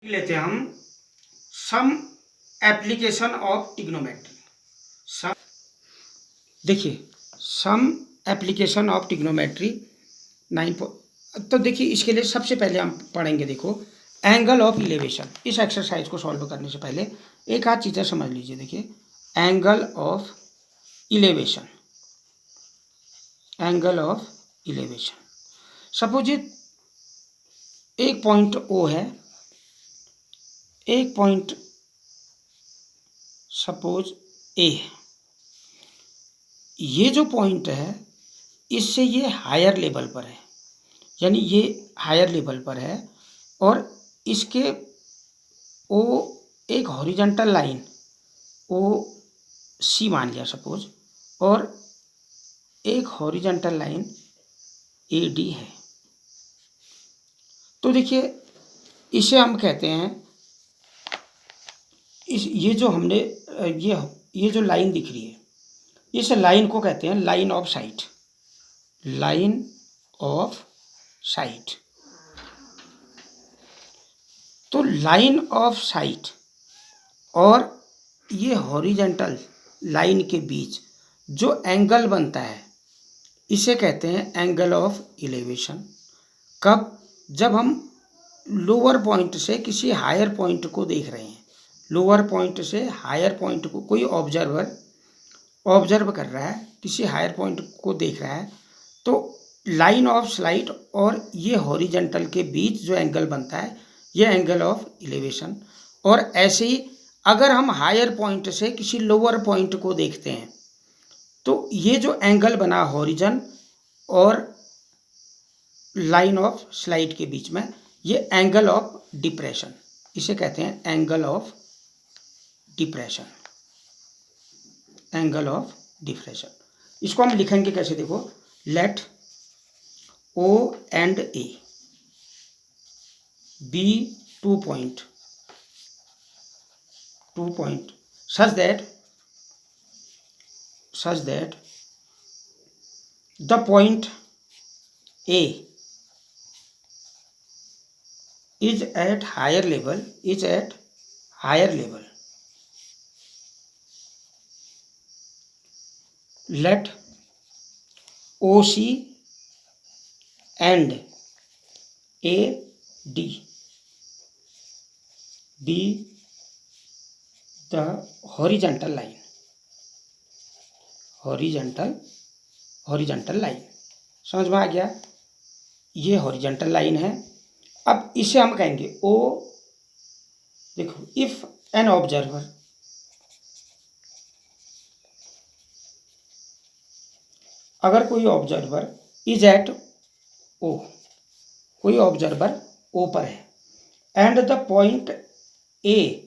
लेते हैं हम सम एप्लीकेशन ऑफ ट्रिग्नोमेट्री। सम देखिए सम एप्लीकेशन ऑफ ट्रिग्नोमेट्री 9। तो देखिए इसके लिए सबसे पहले हम पढ़ेंगे, देखो एंगल ऑफ इलेवेशन। इस एक्सरसाइज को सॉल्व करने से पहले एक आध चीज़ें समझ लीजिए। देखिए angle of elevation, angle of elevation. Suppose एक पॉइंट ओ है, एक पॉइंट सपोज ए है। ये जो पॉइंट है इससे ये हायर लेवल पर है, यानी ये हायर लेवल पर है, और इसके ओ एक हॉरिजॉन्टल लाइन ओ सी मान लिया सपोज, और एक हॉरिजॉन्टल लाइन ए डी है। तो देखिए इसे हम कहते हैं, ये जो हमने ये जो लाइन दिख रही है, इस लाइन को कहते हैं line of site, line of site. तो लाइन ऑफ साइट और ये हॉरिजॉन्टल लाइन के बीच जो एंगल बनता है इसे कहते हैं एंगल ऑफ इलेवेशन। कब? जब हम लोअर पॉइंट से किसी हायर पॉइंट को देख रहे हैं, लोअर पॉइंट से हायर पॉइंट को कोई ऑब्जर्वर ऑब्जर्व कर रहा है, किसी हायर पॉइंट को देख रहा है, तो लाइन ऑफ साइट और ये हॉरिजॉन्टल के बीच जो एंगल बनता है ये एंगल ऑफ इलेवेशन। और ऐसे ही अगर हम हायर पॉइंट से किसी लोअर पॉइंट को देखते हैं तो ये जो एंगल बना हॉरिजन और लाइन ऑफ स्लाइड के बीच में, ये एंगल ऑफ डिप्रेशन, इसे कहते हैं angle of depression, angle of depression. इसको हम लिखेंगे कैसे? देखो let O and A B 2 point such that the point A is at higher level, let OC and AD be the horizontal line, horizontal line. समझ में आ गया? ये horizontal line है। अब इसे हम कहेंगे ओ। देखो इफ एन ऑब्जर्वर, अगर कोई ऑब्जर्वर इज एट ओ, कोई ऑब्जर्वर ओ पर है, and the point A,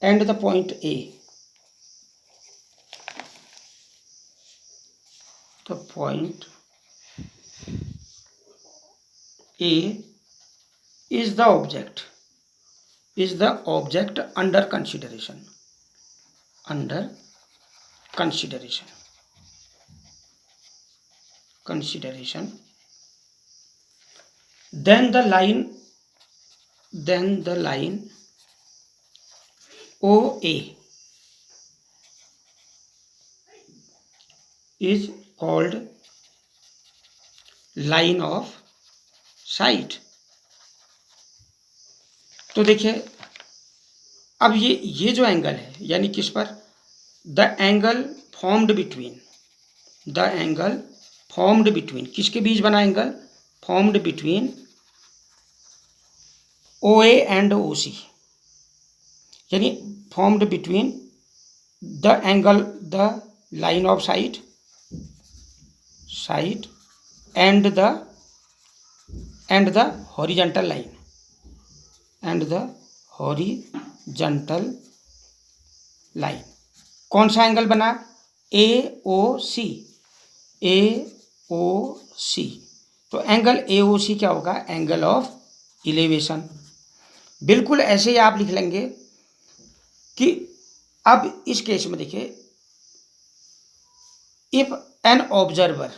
and the point A, the point A is the object under consideration, then the line OA is called line of sight। तो देखिए अब ये जो एंगल है, यानी किस पर? द एंगल फॉर्म्ड बिटवीन, किसके बीच बना angle? Formed between OA and OC, यानी formed between the angle, the line of site and the horizontal line, कौन सा एंगल बना? AOC। तो एंगल AOC क्या होगा? Angle of elevation. बिल्कुल ऐसे ही आप लिख लेंगे कि अब इस केस में देखिए, if an observer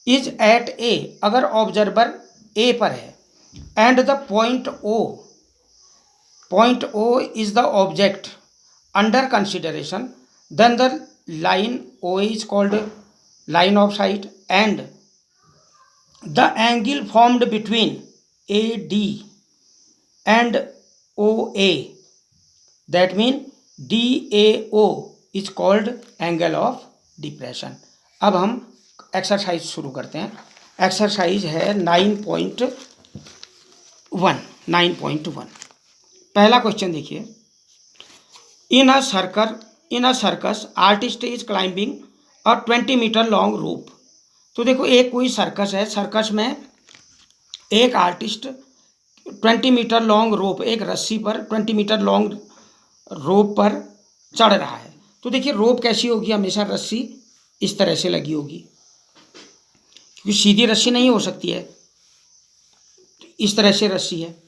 is at A, अगर ऑब्जर्वर ए पर है, and the point O point O is the object under consideration, then the line OA is called line of sight, and the angle formed between AD and OA, that means DAO is called angle of depression. अब हम exercise शुरू करते हैं. Exercise है 9.1. पहला question देखिए. In a circus artist is climbing a 20 metre long rope. तो देखो एक कोई सर्कस है, सर्कस में एक आर्टिस्ट 20 मीटर लॉन्ग रोप, एक रस्सी पर 20 मीटर लॉन्ग रोप पर चढ़ रहा है. तो देखिए रोप कैसी होगी, हमेशा रस्सी इस तरह से लगी होगी, क्योंकि सीधी रस्सी नहीं हो सकती है, इस तरह से रस्सी है.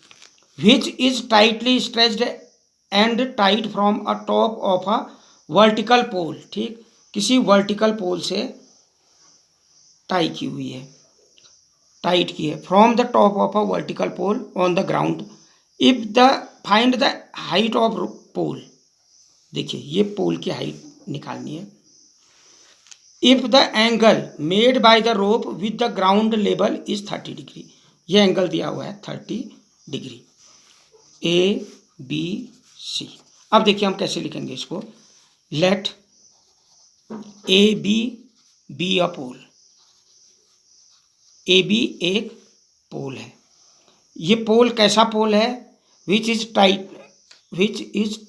Which is tightly stretched and tight from a top of a vertical pole. ठीक, किसी वर्टिकल पोल से टाई की हुई है, टाइट की है. From the top of a vertical pole on the ground. If the find the height of pole. देखिए ये पोल की हाइट निकालनी है. If the angle made by the rope with the ground level is 30 degree. ये angle दिया हुआ है 30 degree. ABC. अब देखिए हम कैसे लिखेंगे इसको. Let AB be a pole. AB एक पोल है. ये पोल कैसा पोल है? Which is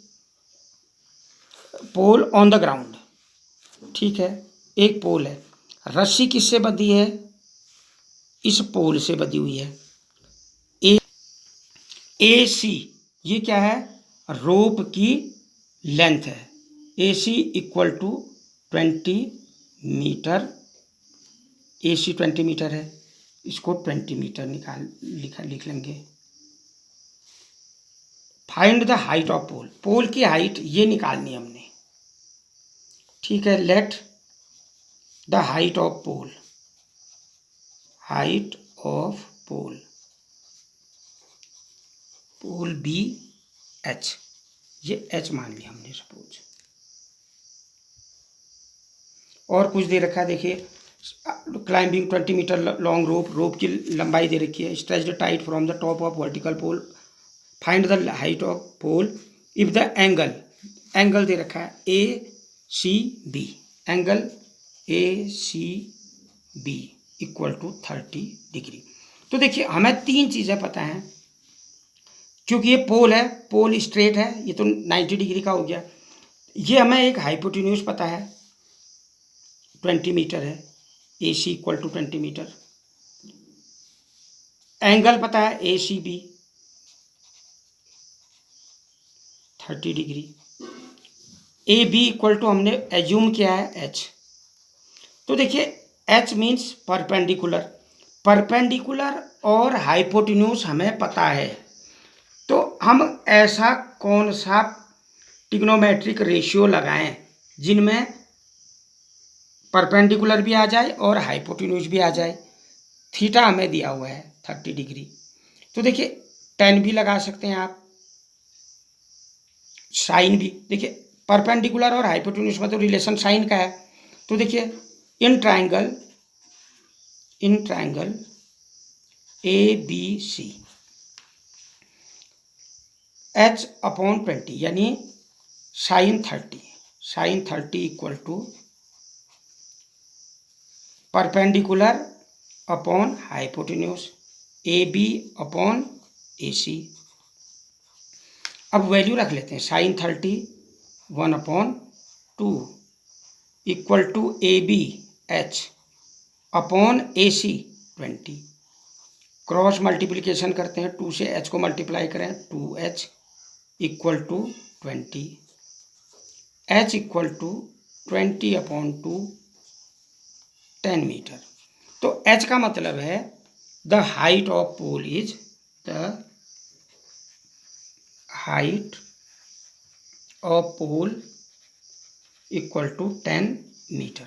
pole on the ground. ठीक है, एक पोल है. रस्सी किससे बंधी है? इस पोल से बंधी हुई है. AC ये क्या है? रोप की लेंथ है. AC equal to 20 metre. AC 20 metre है, इसको 20 मीटर लिख लेंगे. Find the height of pole. Pole की हाइट ये निकालनी है हमने. ठीक है, let the height of pole. Height of pole be H. ये H मान लिया हमने सपोज. और कुछ दे रखा है. देखिए क्लाइंबिंग 20 मीटर लॉन्ग रोप की लंबाई दे रखी है. Stretched tight from the top of vertical pole. Find the height of pole. If the angle दे रखा है ACB. Angle ACB equal to 30 degree. तो देखिए हमें तीन चीज़ें पता हैं. क्योंकि ये पोल है, पोल स्ट्रेट है, ये तो 90 डिग्री का हो गया. ये हमें एक हाइपोटेन्यूज पता है 20 मीटर है. AC equal to 20 metre. Angle पता है ACB 30 degree. AB equal to हमने एज्यूम किया है H. तो देखिए H मीन्स परपेंडिकुलर और हाइपोटेन्यूज हमें पता है. तो हम ऐसा कौन सा ट्रिग्नोमेट्रिक रेशियो लगाएं जिनमें परपेंडिकुलर भी आ जाए और हाइपोटेन्यूज भी आ जाए. थीटा हमें दिया हुआ है 30 डिग्री. तो देखिए tan भी लगा सकते हैं आप, साइन भी. देखिए परपेंडिकुलर और हाइपोटेन्यूज में तो रिलेशन साइन का है. तो देखिए इन ट्राइंगल ABC H/20 यानी sine 30 equal to perpendicular upon hypotenuse AB/AC. अब वैल्यू रख लेते हैं. Sine 30 1/2 equal to ABH upon AC 20. Cross multiplication करते हैं. 2 से H को मल्टीप्लाई करें 2H equal to 20. H equal to 20/2 10 metre. तो H का मतलब है the height of pole is equal to 10 metre.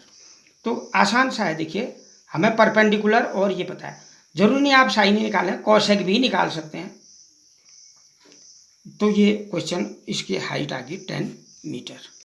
तो आसान सा है. देखिए हमें परपेंडिकुलर और ये पता है. जरूरी नहीं आप साइन ही निकालें, कॉसेक भी निकाल सकते हैं. तो ये क्वेश्चन, इसकी हाइट आ गई 10 मीटर।